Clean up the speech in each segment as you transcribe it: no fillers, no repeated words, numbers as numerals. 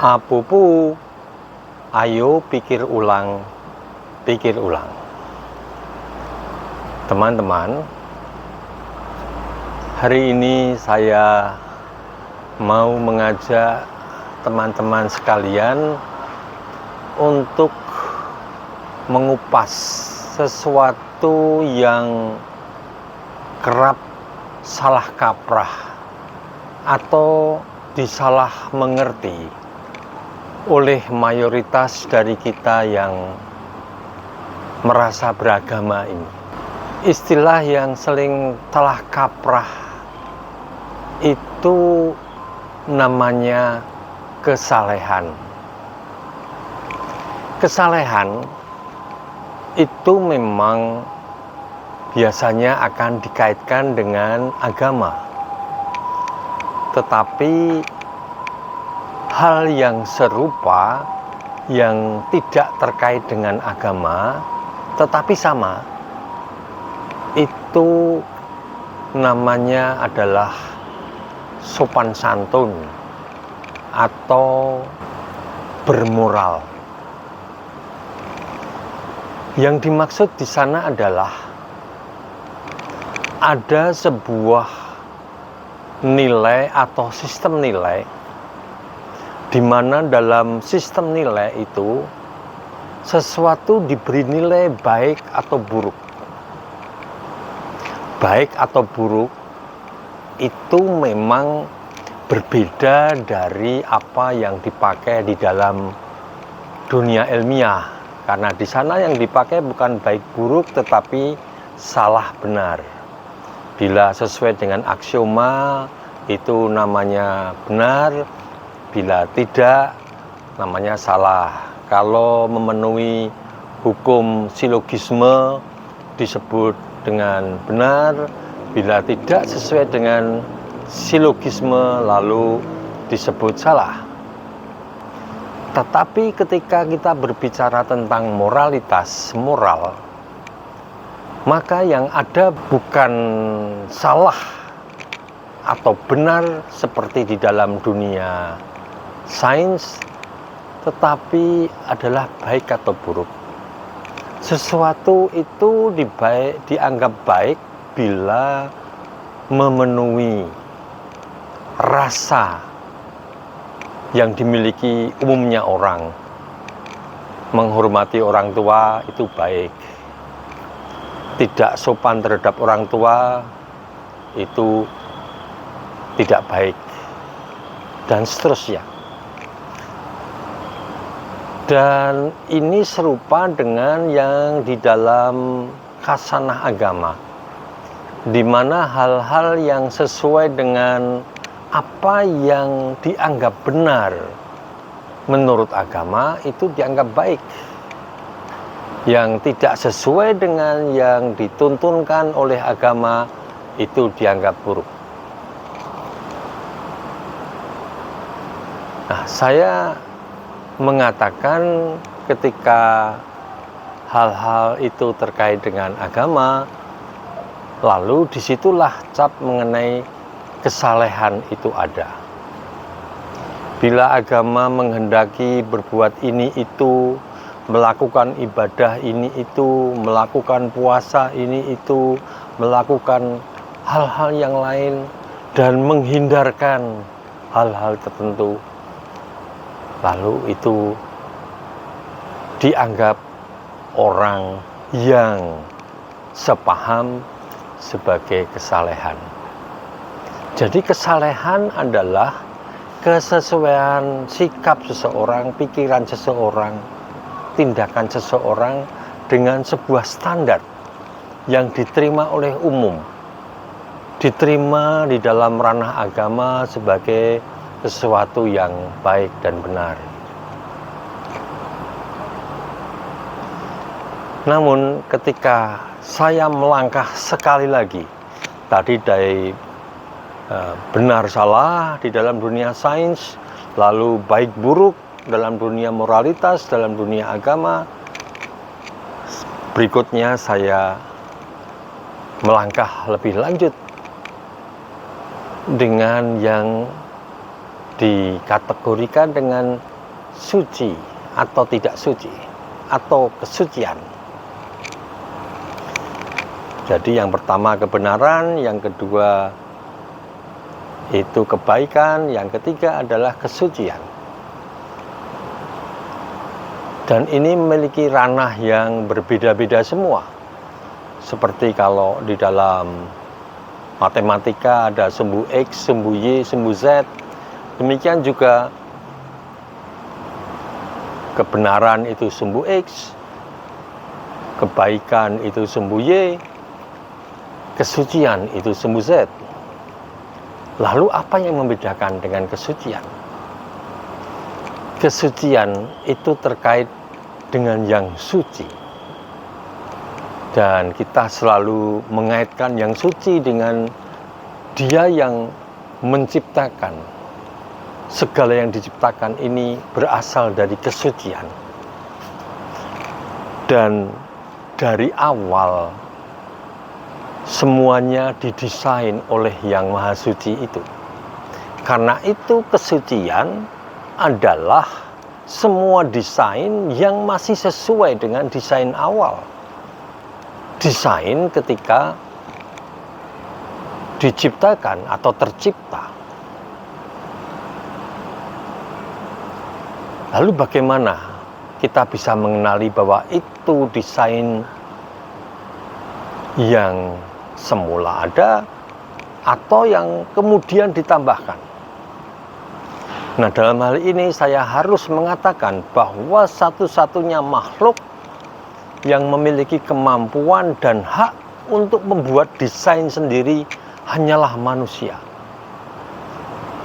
Apupu, ayo pikir ulang, pikir ulang. Teman-teman, hari ini saya mau mengajak teman-teman sekalian untuk mengupas sesuatu yang kerap salah kaprah atau disalah mengerti oleh mayoritas dari kita yang merasa beragama ini. Istilah yang sering salah kaprah itu namanya kesalehan. Kesalehan itu memang biasanya akan dikaitkan dengan agama. Tetapi hal yang serupa yang tidak terkait dengan agama tetapi sama, itu namanya adalah sopan santun atau bermoral. Yang dimaksud di sana adalah ada sebuah nilai atau sistem nilai di mana dalam sistem nilai itu sesuatu diberi nilai baik atau buruk. Baik atau buruk itu memang berbeda dari apa yang dipakai di dalam dunia ilmiah, karena di sana yang dipakai bukan baik buruk tetapi salah benar. Bila sesuai dengan aksioma itu namanya benar, bila tidak namanya salah. Kalau memenuhi hukum silogisme disebut dengan benar, bila tidak sesuai dengan silogisme lalu disebut salah. Tetapi ketika kita berbicara tentang moralitas, moral, maka yang ada bukan salah atau benar seperti di dalam dunia sains, tetapi adalah baik atau buruk. Sesuatu itu dianggap baik bila memenuhi rasa yang dimiliki umumnya orang. Menghormati orang tua itu baik. Tidak sopan terhadap orang tua itu tidak baik. Dan seterusnya. Dan ini serupa dengan yang di dalam khasanah agama, di mana hal-hal yang sesuai dengan apa yang dianggap benar menurut agama itu dianggap baik. Yang tidak sesuai dengan yang dituntunkan oleh agama itu dianggap buruk. Nah, saya mengatakan ketika hal-hal itu terkait dengan agama, lalu disitulah cap mengenai kesalehan itu ada. Bila agama menghendaki berbuat ini itu, melakukan ibadah ini itu, melakukan puasa ini itu, melakukan hal-hal yang lain dan menghindarkan hal-hal tertentu, lalu itu dianggap orang yang sepaham sebagai kesalehan. Jadi kesalehan adalah kesesuaian sikap seseorang, pikiran seseorang, tindakan seseorang dengan sebuah standar yang diterima oleh umum, diterima di dalam ranah agama sebagai sesuatu yang baik dan benar. Namun ketika saya melangkah sekali lagi, tadi dari benar salah di dalam dunia sains, lalu baik buruk dalam dunia moralitas, dalam dunia agama, berikutnya saya melangkah lebih lanjut dengan yang dikategorikan dengan suci atau tidak suci, atau kesucian. Jadi yang pertama kebenaran, yang kedua itu kebaikan, yang ketiga adalah kesucian. Dan ini memiliki ranah yang berbeda-beda semua. Seperti kalau di dalam matematika ada sumbu X, sumbu Y, sumbu Z. Demikian juga kebenaran itu sumbu X, kebaikan itu sumbu Y, kesucian itu sumbu Z. Lalu apa yang membedakan dengan kesucian? Kesucian itu terkait dengan yang suci. Dan kita selalu mengaitkan yang suci dengan Dia yang menciptakan. Segala yang diciptakan ini berasal dari kesucian. Dan dari awal semuanya didesain oleh Yang Maha Suci itu. Karena itu kesucian adalah semua desain yang masih sesuai dengan desain awal. Desain ketika diciptakan atau tercipta. Lalu bagaimana kita bisa mengenali bahwa itu desain yang semula ada atau yang kemudian ditambahkan? Nah, dalam hal ini saya harus mengatakan bahwa satu-satunya makhluk yang memiliki kemampuan dan hak untuk membuat desain sendiri hanyalah manusia.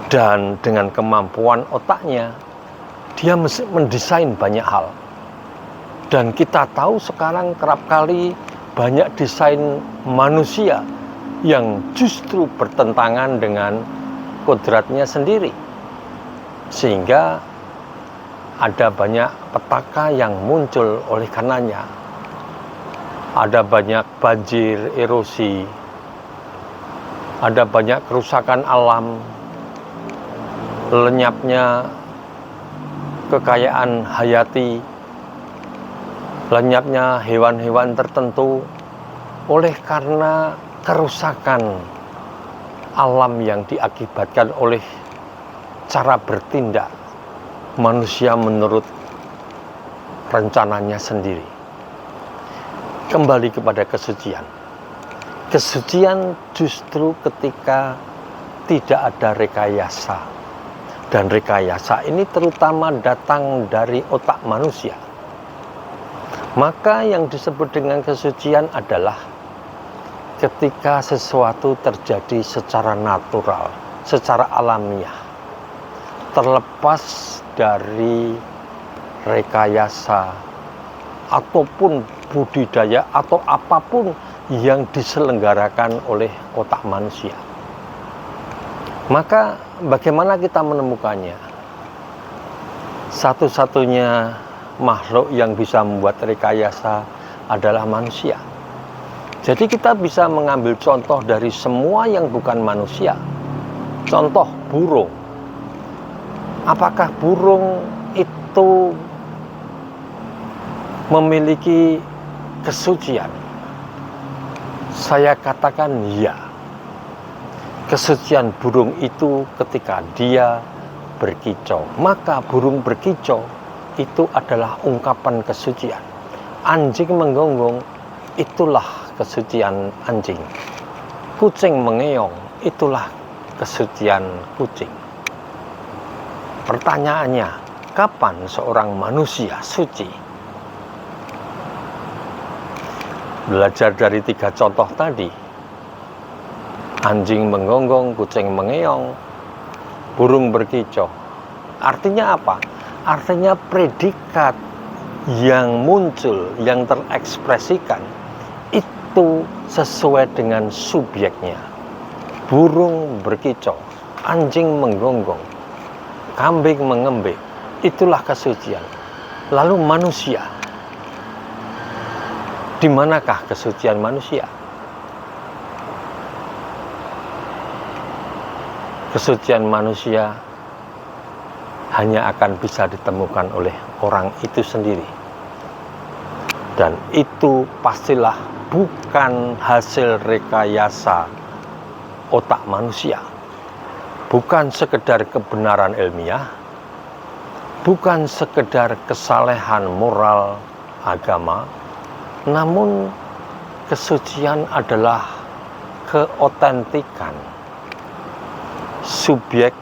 Dan dengan kemampuan otaknya, dia mendesain banyak hal. Dan kita tahu sekarang kerap kali banyak desain manusia yang justru bertentangan dengan kodratnya sendiri. Sehingga ada banyak petaka yang muncul oleh karenanya. Ada banyak banjir, erosi, ada banyak kerusakan alam, lenyapnya kekayaan hayati, lenyapnya hewan-hewan tertentu oleh karena kerusakan alam yang diakibatkan oleh cara bertindak manusia menurut rencananya sendiri. Kembali kepada kesucian. Kesucian justru ketika tidak ada rekayasa. Dan rekayasa ini terutama datang dari otak manusia. Maka yang disebut dengan kesucian adalah ketika sesuatu terjadi secara natural, secara alamiah, terlepas dari rekayasa ataupun budidaya atau apapun yang diselenggarakan oleh otak manusia. Maka bagaimana kita menemukannya? Satu-satunya makhluk yang bisa membuat rekayasa adalah manusia. Jadi kita bisa mengambil contoh dari semua yang bukan manusia. Contoh burung. Apakah burung itu memiliki kesucian? Saya katakan ya. Kesucian burung itu ketika dia berkicau. Maka burung berkicau itu adalah ungkapan kesucian. Anjing menggonggong, itulah kesucian anjing. Kucing mengeong, itulah kesucian kucing. Pertanyaannya, kapan seorang manusia suci? Belajar dari 3 contoh tadi. Anjing menggonggong, kucing mengeong, burung berkicau. Artinya apa? Artinya predikat yang muncul, yang terekspresikan itu sesuai dengan subjeknya. Burung berkicau, anjing menggonggong, kambing mengembik, itulah kesucian. Lalu manusia, di manakah kesucian manusia? Kesucian manusia hanya akan bisa ditemukan oleh orang itu sendiri. Dan itu pastilah bukan hasil rekayasa otak manusia, bukan sekedar kebenaran ilmiah, bukan sekedar kesalehan moral agama, namun kesucian adalah keotentikan. Subjek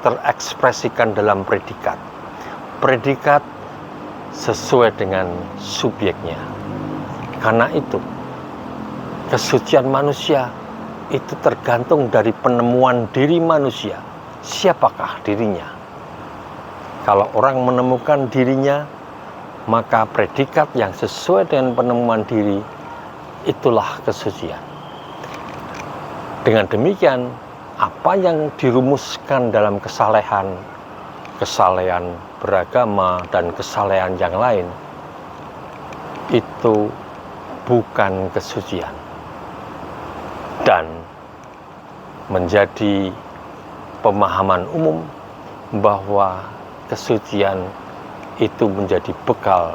terekspresikan dalam predikat. Predikat sesuai dengan subjeknya. Karena itu, kesucian manusia itu tergantung dari penemuan diri manusia. Siapakah dirinya? Kalau orang menemukan dirinya, maka predikat yang sesuai dengan penemuan diri, itulah kesucian. Dengan demikian, apa yang dirumuskan dalam kesalehan beragama dan kesalehan yang lain, itu bukan kesucian. Dan menjadi pemahaman umum bahwa kesucian itu menjadi bekal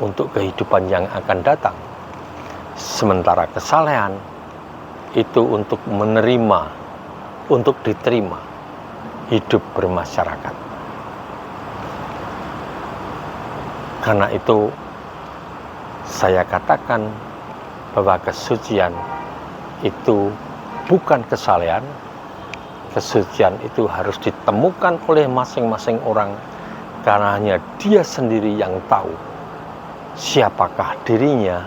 untuk kehidupan yang akan datang. Sementara kesalehan itu untuk menerima, untuk diterima hidup bermasyarakat. Karena itu saya katakan bahwa kesucian itu bukan kesalehan. Kesucian itu harus ditemukan oleh masing-masing orang, karena hanya dia sendiri yang tahu siapakah dirinya.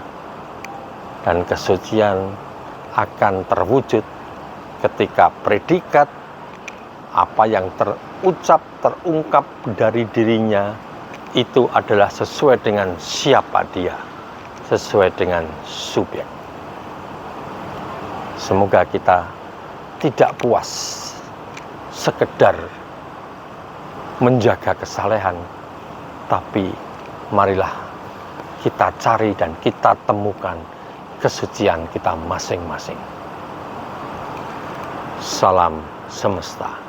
Dan kesucian akan terwujud ketika predikat apa yang terucap, terungkap dari dirinya itu adalah sesuai dengan siapa dia, sesuai dengan subjek. Semoga kita tidak puas sekedar menjaga kesalehan, tapi marilah kita cari dan kita temukan kesucian kita masing-masing. Salam semesta.